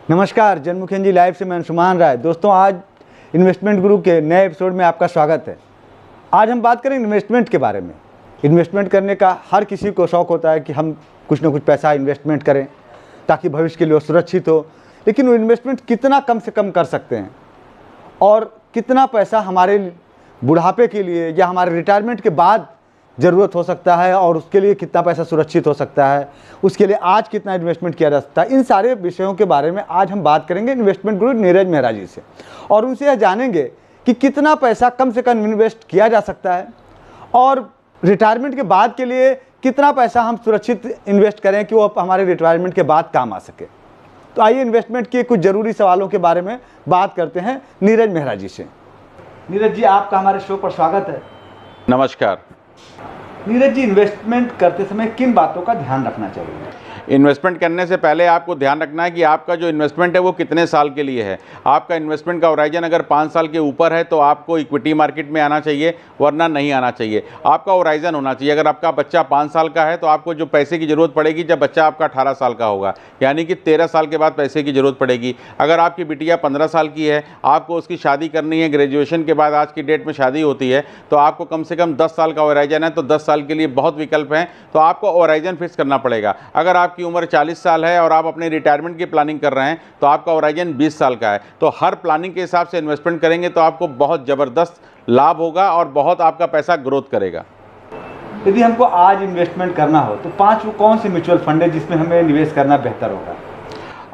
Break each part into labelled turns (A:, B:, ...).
A: नमस्कार, जनमुखेन जी लाइव से मैं अंशुमान राय। दोस्तों, आज इन्वेस्टमेंट गुरु के नए एपिसोड में आपका स्वागत है। आज हम बात करेंगे इन्वेस्टमेंट के बारे में। इन्वेस्टमेंट करने का हर किसी को शौक़ होता है कि हम कुछ ना कुछ पैसा इन्वेस्टमेंट करें ताकि भविष्य के लिए सुरक्षित हो। लेकिन वो इन्वेस्टमेंट कितना कम से कम कर सकते हैं और कितना पैसा हमारे बुढ़ापे के लिए या हमारे रिटायरमेंट के बाद ज़रूरत हो सकता है और उसके लिए कितना पैसा सुरक्षित हो सकता है, उसके लिए आज कितना इन्वेस्टमेंट किया जा सकता है, इन सारे विषयों के बारे में आज हम बात करेंगे इन्वेस्टमेंट गुरु नीरज मेहरा जी से। और उनसे यह जानेंगे कि कितना पैसा कम से कम इन्वेस्ट किया जा सकता है और रिटायरमेंट के बाद के लिए कितना पैसा हम सुरक्षित इन्वेस्ट करें कि वो हमारे रिटायरमेंट के बाद काम आ सके। तो आइए इन्वेस्टमेंट के कुछ ज़रूरी सवालों के बारे में बात करते हैं नीरज मेहरा जी से। नीरज जी, आपका हमारे शो पर स्वागत है।
B: नमस्कार।
A: नीरज जी, इन्वेस्टमेंट करते समय किन बातों का ध्यान रखना चाहिए?
B: इन्वेस्टमेंट करने से पहले आपको ध्यान रखना है कि आपका जो इन्वेस्टमेंट है वो कितने साल के लिए है। आपका इन्वेस्टमेंट का होराइजन अगर 5 साल के ऊपर है तो आपको इक्विटी मार्केट में आना चाहिए, वरना नहीं आना चाहिए। आपका होराइजन होना चाहिए। अगर आपका बच्चा 5 साल का है तो आपको जो पैसे की ज़रूरत पड़ेगी जब बच्चा आपका 18 साल का होगा, यानी कि 13 साल के बाद पैसे की ज़रूरत पड़ेगी। अगर आपकी बिटिया 15 साल की है, आपको उसकी शादी करनी है, ग्रेजुएशन के बाद आज की डेट में शादी होती है, तो आपको कम से कम 10 साल का होराइजन है, तो 10 साल के लिए बहुत विकल्प हैं, तो आपको होराइजन फिक्स करना पड़ेगा। अगर आपकी उम्र 40 साल है और आप अपने रिटायरमेंट की प्लानिंग कर रहे हैं तो आपका होराइजन 20 साल का है। तो हर प्लानिंग के हिसाब से इन्वेस्टमेंट करेंगे तो आपको बहुत ज़बरदस्त लाभ होगा और बहुत आपका पैसा ग्रोथ करेगा।
A: यदि हमको आज इन्वेस्टमेंट करना हो तो 5 वो कौन से म्यूचुअल फंड है जिसमें हमें निवेश करना बेहतर होगा?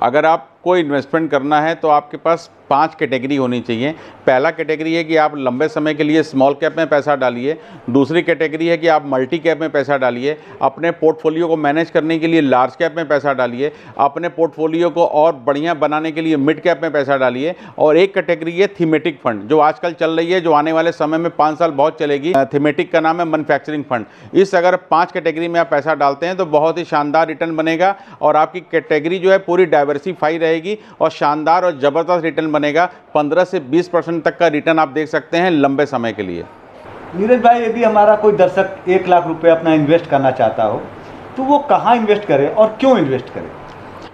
B: अगर आपको इन्वेस्टमेंट करना है तो आपके पास 5 कैटेगरी होनी चाहिए। पहला कैटेगरी है कि आप लंबे समय के लिए स्मॉल कैप में पैसा डालिए। दूसरी कैटेगरी है कि आप मल्टी कैप में पैसा डालिए। अपने पोर्टफोलियो को मैनेज करने के लिए लार्ज कैप में पैसा डालिए। अपने पोर्टफोलियो को और बढ़िया बनाने के लिए मिड कैप में पैसा डालिए। और एक कैटेगरी है थीमेटिक फंड, जो आजकल चल रही है, जो आने वाले समय में 5 साल बहुत चलेगी। थीमेटिक का नाम है मैन्युफैक्चरिंग फंड। इस अगर 5 कैटेगरी में आप पैसा डालते हैं तो बहुत ही शानदार रिटर्न बनेगा और आपकी कैटेगरी जो है पूरी डाइवर्सिफाई रहेगी और शानदार और ज़बरदस्त रिटर्न बनेगा। 15 से 20% तक का रिटर्न आप देख सकते हैं लंबे समय के लिए।
A: नीरज भाई, यदि हमारा कोई दर्शक 1 लाख रुपए अपना इन्वेस्ट करना चाहता हो तो वो कहाँ इन्वेस्ट करे और क्यों इन्वेस्ट करे?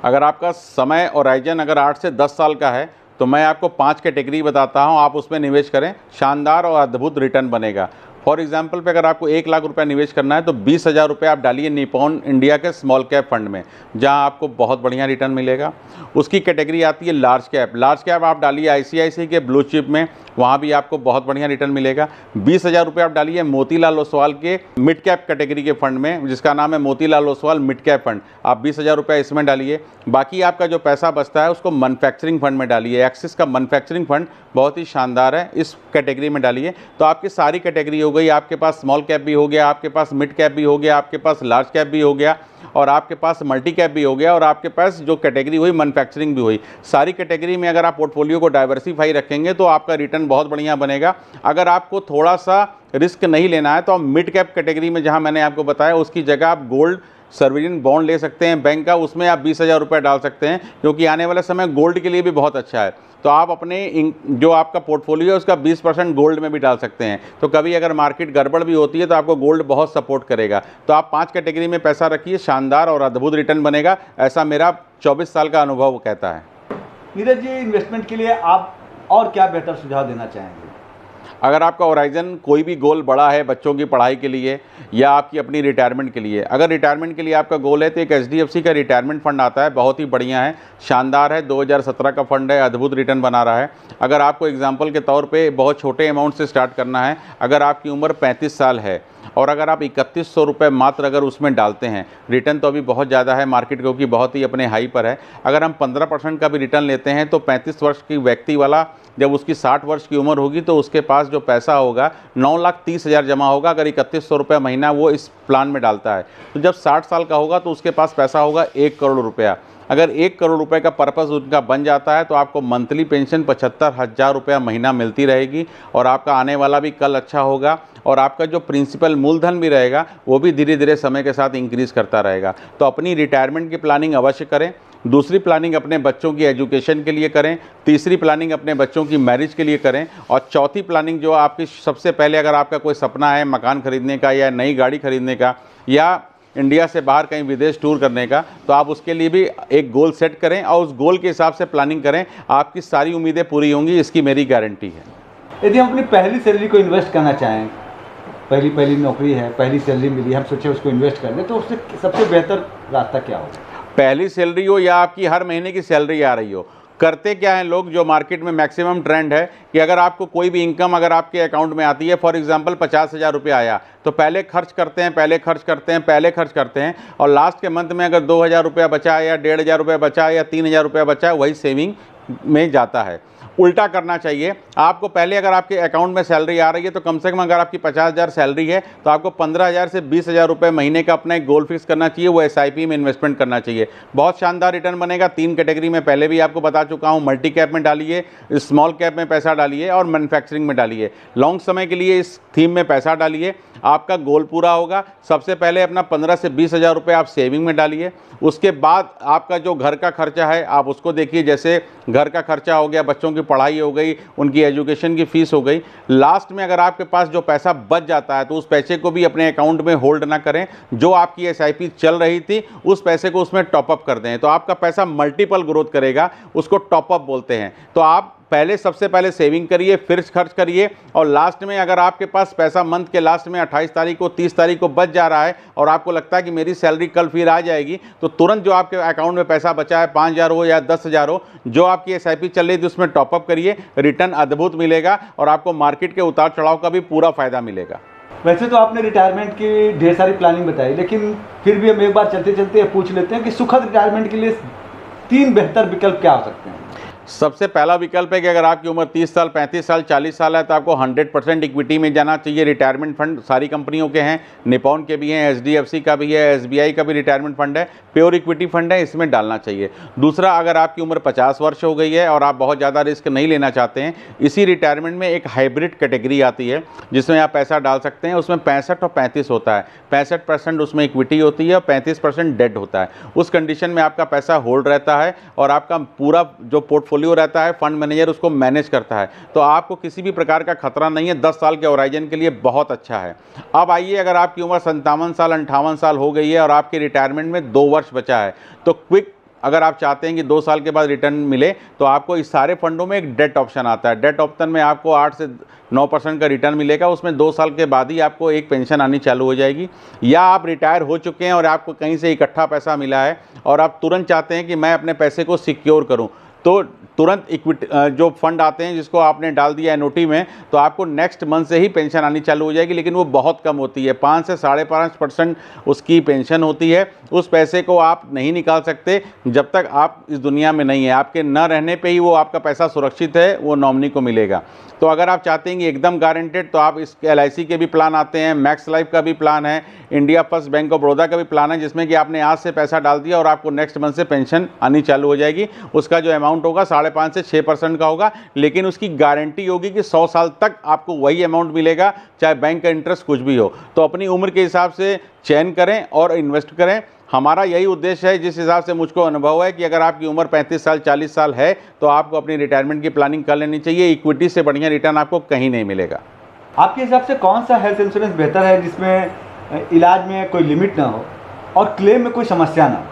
B: अगर आपका समय और होराइजन अगर 8 से 10 साल का है तो मैं आपको 5 कैटेगरी बताता हूं, आप उसमें निवेश करें, शानदार और अद्भुत रिटर्न बनेगा। फॉर एग्जाम्पल पे अगर आपको 1 लाख रुपया निवेश करना है तो 20,000 रुपये आप डालिए निपॉन इंडिया के स्मॉल कैप फंड में, जहां आपको बहुत बढ़िया रिटर्न मिलेगा। उसकी कैटेगरी आती है लार्ज कैप। लार्ज कैप आप डालिए आईसीआईसी के ब्लू चिप में, वहाँ भी आपको बहुत बढ़िया रिटर्न मिलेगा। 20,000 रुपये आप डालिए मोतीलाल ओसवाल के मिड कैप कैटेगरी के फंड में, जिसका नाम है Motilal Oswal mid cap fund. आप 20,000 रुपये इसमें डालिए। बाकी आपका जो पैसा बचता है उसको मैन्युफैक्चरिंग फंड में डालिए। एक्सिस का मैन्युफैक्चरिंग फंड बहुत ही शानदार है, इस कैटेगरी में डालिए। तो आपकी सारी कैटेगरी हो गई। आपके पास स्मॉल कैप भी हो गया, आपके पास मिड कैप भी हो गया, आपके पास लार्ज कैप भी हो गया और आपके पास मल्टी कैप भी हो गया और आपके पास जो कैटेगरी हुई मैन्युफैक्चरिंग भी हुई। सारी कैटेगरी में अगर आप पोर्टफोलियो को डाइवर्सिफाई रखेंगे तो आपका रिटर्न बहुत बढ़िया बनेगा। अगर आपको थोड़ा सा रिस्क नहीं लेना है तो आप मिड कैप कैटेगरी में, जहां मैंने आपको बताया, उसकी जगह आप गोल्ड सॉवरेन बॉन्ड ले सकते हैं बैंक का, उसमें आप 20,000 रुपये डाल सकते हैं, क्योंकि आने वाले समय गोल्ड के लिए भी बहुत अच्छा है। तो आप अपने जो आपका पोर्टफोलियो है उसका 20% गोल्ड में भी डाल सकते हैं। तो कभी अगर मार्केट गड़बड़ भी होती है तो आपको गोल्ड बहुत सपोर्ट करेगा। तो आप 5 कैटेगरी में पैसा रखिए, शानदार और अद्भुत रिटर्न बनेगा, ऐसा मेरा 24 साल का अनुभव कहता है।
A: नीरज जी, इन्वेस्टमेंट के लिए आप और क्या बेहतर सुझाव देना चाहेंगे?
B: अगर आपका होराइजन कोई भी गोल बड़ा है, बच्चों की पढ़ाई के लिए या आपकी अपनी रिटायरमेंट के लिए, अगर रिटायरमेंट के लिए आपका गोल है तो एक एचडीएफसी का रिटायरमेंट फंड आता है, बहुत ही बढ़िया है, शानदार है, 2017 का फंड है, अद्भुत रिटर्न बना रहा है। अगर आपको एग्जांपल के तौर पे बहुत छोटे अमाउंट से स्टार्ट करना है, अगर आपकी उम्र 35 साल है और अगर आप 3100 रुपये मात्र अगर उसमें डालते हैं, रिटर्न तो अभी बहुत ज़्यादा है मार्केट, क्योंकि बहुत ही अपने हाई पर है। अगर हम 15% का भी रिटर्न लेते हैं तो 35 वर्ष की व्यक्ति वाला जब उसकी 60 वर्ष की उम्र होगी तो उसके पास जो पैसा होगा 9,30,000 जमा होगा, अगर 3100 रुपये महीना वो इस प्लान में डालता है। तो जब 60 साल का होगा तो उसके पास पैसा होगा 1 करोड़ रुपया। अगर 1 करोड़ रुपए का पर्पस उनका बन जाता है तो आपको मंथली पेंशन 75,000 रुपया महीना मिलती रहेगी और आपका आने वाला भी कल अच्छा होगा और आपका जो प्रिंसिपल मूलधन भी रहेगा वो भी धीरे धीरे समय के साथ इंक्रीज़ करता रहेगा। तो अपनी रिटायरमेंट की प्लानिंग अवश्य करें। दूसरी प्लानिंग अपने बच्चों की एजुकेशन के लिए करें। तीसरी प्लानिंग अपने बच्चों की मैरिज के लिए करें। और चौथी प्लानिंग जो आपकी सबसे पहले, अगर आपका कोई सपना है मकान खरीदने का या नई गाड़ी खरीदने का या इंडिया से बाहर कहीं विदेश टूर करने का, तो आप उसके लिए भी एक गोल सेट करें और उस गोल के हिसाब से प्लानिंग करें, आपकी सारी उम्मीदें पूरी होंगी, इसकी मेरी गारंटी है।
A: यदि हम अपनी पहली सैलरी को इन्वेस्ट करना चाहें, पहली नौकरी है, पहली सैलरी मिली, हम सोचे उसको इन्वेस्ट कर लें, तो उससे सबसे बेहतर रास्ता क्या होगा?
B: पहली सैलरी हो या आपकी हर महीने की सैलरी आ रही हो, करते क्या हैं लोग, जो मार्केट में मैक्सिमम ट्रेंड है कि अगर आपको कोई भी इनकम अगर आपके अकाउंट में आती है, फॉर एग्जांपल 50,000 रुपये आया, तो पहले खर्च करते हैं और लास्ट के मंथ में अगर 2,000 रुपया बचा है या 1,500 रुपया बचा है या 3,000 रुपया बचा है, वही सेविंग में जाता है। उल्टा करना चाहिए आपको, पहले अगर आपके अकाउंट में सैलरी आ रही है तो कम से कम अगर आपकी 50,000 सैलरी है तो आपको 15,000 से 20,000 रुपये महीने का अपना एक गोल फिक्स करना चाहिए, वो SIP में इन्वेस्टमेंट करना चाहिए। बहुत शानदार रिटर्न बनेगा। 3 कैटेगरी में पहले भी आपको बता चुका हूँ, मल्टी कैप में डालिए, स्मॉल कैप में पैसा डालिए और मैन्युफैक्चरिंग में डालिए। लॉन्ग समय के लिए इस थीम में पैसा डालिए, आपका गोल पूरा होगा। सबसे पहले अपना 15 से 20,000 रुपये आप सेविंग में डालिए। उसके बाद आपका जो घर का खर्चा है आप उसको देखिए, जैसे घर का खर्चा हो गया, बच्चों की पढ़ाई हो गई, उनकी एजुकेशन की फ़ीस हो गई। लास्ट में अगर आपके पास जो पैसा बच जाता है तो उस पैसे को भी अपने अकाउंट में होल्ड ना करें, जो आपकी SIP चल रही थी उस पैसे को उसमें टॉपअप कर दें, तो आपका पैसा मल्टीपल ग्रोथ करेगा, उसको टॉपअप बोलते हैं। तो आप पहले सबसे पहले सेविंग करिए, फिर खर्च करिए, और लास्ट में अगर आपके पास पैसा मंथ के लास्ट में 28 तारीख को 30 तारीख को बच जा रहा है और आपको लगता है कि मेरी सैलरी कल फिर आ जाएगी, तो तुरंत जो आपके अकाउंट में पैसा बचा है, 5,000 हो या 10,000 हो, जो आपकी SIP चल रही थी उसमें टॉपअप करिए। रिटर्न अद्भुत मिलेगा और आपको मार्केट के उतार चढ़ाव का भी पूरा फायदा मिलेगा।
A: वैसे तो आपने रिटायरमेंट की ढेर सारी प्लानिंग बताई, लेकिन फिर भी हम एक बार चलते चलते पूछ लेते हैं कि सुखद रिटायरमेंट के लिए 3 बेहतर विकल्प क्या हो सकते हैं?
B: सबसे पहला विकल्प है कि अगर आपकी उम्र 30 साल, 35 साल, 40 साल है तो आपको 100% इक्विटी में जाना चाहिए। रिटायरमेंट फंड सारी कंपनियों के हैं, निपॉन के भी हैं, HDFC का भी है, SBI का भी रिटायरमेंट फंड है, प्योर इक्विटी फंड है, इसमें डालना चाहिए। दूसरा, अगर आपकी उम्र 50 वर्ष हो गई है और आप बहुत ज़्यादा रिस्क नहीं लेना चाहते हैं, इसी रिटायरमेंट में एक हाइब्रिड कैटेगरी आती है जिसमें आप पैसा डाल सकते हैं। उसमें 65 और 35 होता है, 65% उसमें इक्विटी होती है और 35% डेट होता है। उस कंडीशन में आपका पैसा होल्ड रहता है और आपका पूरा जो पोर्टफोलियो रहता है, फंड मैनेजर उसको मैनेज करता है, तो आपको किसी भी प्रकार का खतरा नहीं है। 10 साल के होराइजन के लिए बहुत अच्छा है। अब आइए, अगर आपकी उम्र 57 साल, 58 साल हो गई है और आपके रिटायरमेंट में 2 वर्ष बचा है, तो क्विक अगर आप चाहते हैं कि 2 साल के बाद रिटर्न मिले, तो आपको इस सारे फंडों में एक डेट ऑप्शन आता है। डेट ऑप्शन में आपको 8 से 9% का रिटर्न मिलेगा। उसमें 2 साल के बाद ही आपको एक पेंशन आनी चालू हो जाएगी। या आप रिटायर हो चुके हैं और आपको कहीं से इकट्ठा पैसा मिला है और आप तुरंत चाहते हैं कि मैं अपने पैसे को सिक्योर करूं, तो तुरंत इक्विटी जो फंड आते हैं जिसको आपने डाल दिया एनओटी में, तो आपको नेक्स्ट मंथ से ही पेंशन आनी चालू हो जाएगी, लेकिन वो बहुत कम होती है, 5 से 5.5% उसकी पेंशन होती है। उस पैसे को आप नहीं निकाल सकते जब तक आप इस दुनिया में नहीं है। आपके न रहने पे ही वो आपका पैसा सुरक्षित है, वो नॉमिनी को मिलेगा। तो अगर आप चाहते हैं कि एकदम गारंटेड, तो आप इस LIC के भी प्लान आते हैं, मैक्स लाइफ का भी प्लान है, India first bank of Baroda का भी प्लान है, जिसमें कि आपने आज से पैसा डाल दिया और आपको नेक्स्ट मंथ से पेंशन आनी चालू हो जाएगी। उसका जो अमाउंट होगा 5.5 से 6% का होगा, लेकिन उसकी गारंटी होगी कि 100 साल तक आपको वही अमाउंट मिलेगा, चाहे बैंक का इंटरेस्ट कुछ भी हो। तो अपनी उम्र के हिसाब से चयन करें और इन्वेस्ट करें। हमारा यही उद्देश्य है, जिस हिसाब से मुझको अनुभव है कि अगर आपकी उम्र 35 साल 40 साल है तो आपको अपनी रिटायरमेंट की प्लानिंग कर लेनी चाहिए। इक्विटी से बढ़िया रिटर्न आपको कहीं नहीं मिलेगा।
A: आपके हिसाब से कौन सा हेल्थ इंश्योरेंस बेहतर है जिसमें इलाज में कोई लिमिट ना हो और क्लेम में कोई समस्या ना हो?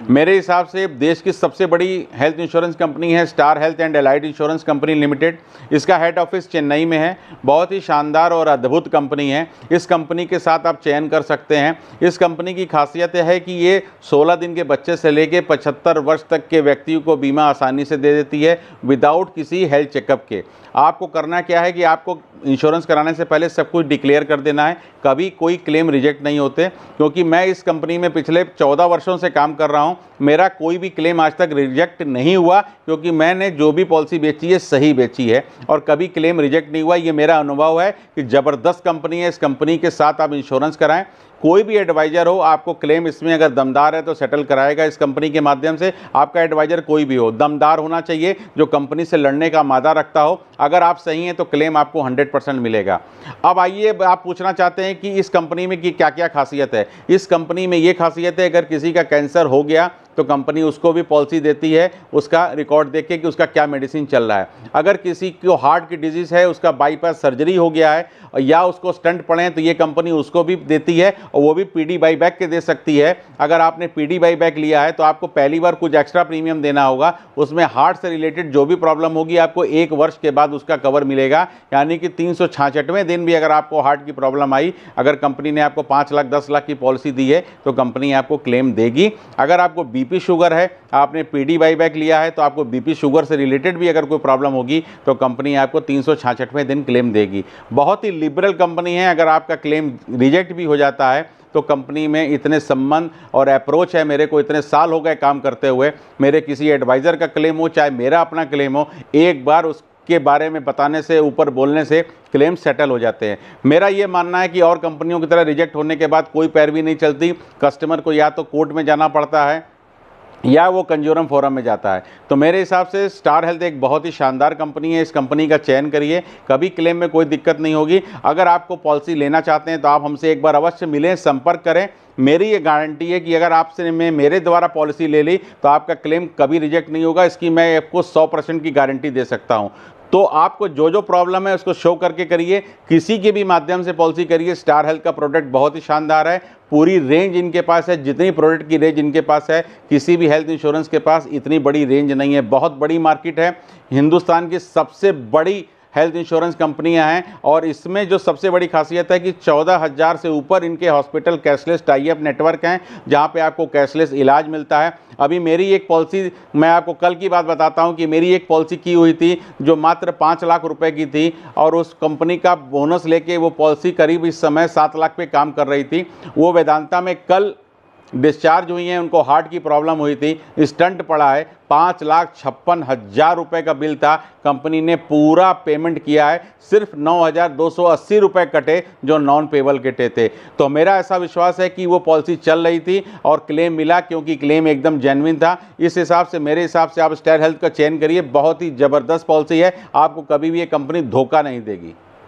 B: मेरे हिसाब से देश की सबसे बड़ी हेल्थ इंश्योरेंस कंपनी है star health and allied insurance company limited. इसका हेड ऑफिस चेन्नई में है। बहुत ही शानदार और अद्भुत कंपनी है। इस कंपनी के साथ आप चयन कर सकते हैं। इस कंपनी की खासियत है कि ये 16 दिन के बच्चे से लेके 75 वर्ष तक के व्यक्तियों को बीमा आसानी से दे देती है, विदाउट किसी हेल्थ चेकअप के। आपको करना क्या है कि आपको इंश्योरेंस कराने से पहले सब कुछ डिक्लेयर कर देना है। कभी कोई क्लेम रिजेक्ट नहीं होते, क्योंकि मैं इस कंपनी में पिछले 14 वर्षों से काम कर रहा हूं। मेरा कोई भी क्लेम आज तक रिजेक्ट नहीं हुआ, क्योंकि मैंने जो भी पॉलिसी बेची है सही बेची है और कभी क्लेम रिजेक्ट नहीं हुआ। ये मेरा अनुभव है कि ज़बरदस्त कंपनी है। इस कंपनी के साथ आप इंश्योरेंस कराएं। कोई भी एडवाइज़र हो, आपको क्लेम इसमें अगर दमदार है तो सेटल कराएगा इस कंपनी के माध्यम से। आपका एडवाइज़र कोई भी हो, दमदार होना चाहिए, जो कंपनी से लड़ने का मादा रखता हो। अगर आप सही हैं तो क्लेम आपको 100% मिलेगा। अब आइए, आप पूछना चाहते हैं कि इस कंपनी में की क्या क्या खासियत है। इस कंपनी में ये खासियत है, अगर किसी का कैंसर हो गया तो कंपनी उसको भी पॉलिसी देती है, उसका रिकॉर्ड देख के कि उसका क्या मेडिसिन चल रहा है। अगर किसी को हार्ट की डिजीज़ है, उसका बाईपास सर्जरी हो गया है या उसको स्टंट पड़े हैं, तो ये कंपनी उसको भी देती है और वो भी पीडी बाई बैक के दे सकती है। अगर आपने पीडी बाई बैक लिया है तो आपको पहली बार कुछ एक्स्ट्रा प्रीमियम देना होगा, उसमें हार्ट से रिलेटेड जो भी प्रॉब्लम होगी आपको 1 वर्ष के बाद उसका कवर मिलेगा। यानी कि 366वें दिन भी अगर आपको हार्ट की प्रॉब्लम आई, अगर कंपनी ने आपको 5 लाख 10 लाख की पॉलिसी दी है तो कंपनी आपको क्लेम देगी। अगर आपको बीपी शुगर है, आपने पीडी बाई बैक लिया है, तो आपको बीपी शुगर से रिलेटेड भी अगर कोई प्रॉब्लम होगी तो कंपनी आपको 366वें दिन क्लेम देगी। बहुत ही लिबरल कंपनी है। अगर आपका क्लेम रिजेक्ट भी हो जाता है तो कंपनी में इतने संबंध और अप्रोच है, मेरे को इतने साल हो गए काम करते हुए, मेरे किसी एडवाइज़र का क्लेम हो चाहे मेरा अपना क्लेम हो, एक बार उसके बारे में बताने से, ऊपर बोलने से क्लेम सेटल हो जाते हैं। मेरा ये मानना है कि और कंपनियों की तरह रिजेक्ट होने के बाद कोई पैरवी नहीं चलती, कस्टमर को या तो कोर्ट में जाना पड़ता है या वो कंज्यूमर फोरम में जाता है। तो मेरे हिसाब से स्टार हेल्थ एक बहुत ही शानदार कंपनी है। इस कंपनी का चयन करिए, कभी क्लेम में कोई दिक्कत नहीं होगी। अगर आपको पॉलिसी लेना चाहते हैं तो आप हमसे एक बार अवश्य मिलें, संपर्क करें। मेरी ये गारंटी है कि अगर आपसे मेरे द्वारा पॉलिसी ले ली तो आपका क्लेम कभी रिजेक्ट नहीं होगा। इसकी मैं आपको 100% की गारंटी दे सकता हूँ। तो आपको जो जो प्रॉब्लम है उसको शो करके करिए, किसी के भी माध्यम से पॉलिसी करिए। स्टार हेल्थ का प्रोडक्ट बहुत ही शानदार है। पूरी रेंज इनके पास है, जितनी प्रोडक्ट की रेंज इनके पास है किसी भी हेल्थ इंश्योरेंस के पास इतनी बड़ी रेंज नहीं है। बहुत बड़ी मार्केट है, हिंदुस्तान की सबसे बड़ी हेल्थ इंश्योरेंस कंपनियां हैं। और इसमें जो सबसे बड़ी खासियत है कि 14,000 से ऊपर इनके hospital cashless tie up network हैं, जहां पे आपको कैशलेस इलाज मिलता है। अभी मेरी एक पॉलिसी, मैं आपको कल की बात बताता हूं कि मेरी एक पॉलिसी की हुई थी जो मात्र 5 लाख रुपए की थी, और उस कंपनी का बोनस लेके वो पॉलिसी करीब इस समय 7 लाख पे काम कर रही थी। वो वेदांता में कल डिस्चार्ज हुई हैं, उनको हार्ट की प्रॉब्लम हुई थी, स्टंट पड़ा है, 5,56,000 रुपये का बिल था। कंपनी ने पूरा पेमेंट किया है, सिर्फ 9,280 रुपये कटे जो नॉन पेबल कटे थे। तो मेरा ऐसा विश्वास है कि वो पॉलिसी चल रही थी और क्लेम मिला, क्योंकि क्लेम एकदम जेन्युइन था। इस हिसाब से, मेरे हिसाब से आप स्टार हेल्थ का चयन करिए, बहुत ही ज़बरदस्त पॉलिसी है, आपको कभी भी ये कंपनी धोखा नहीं देगी।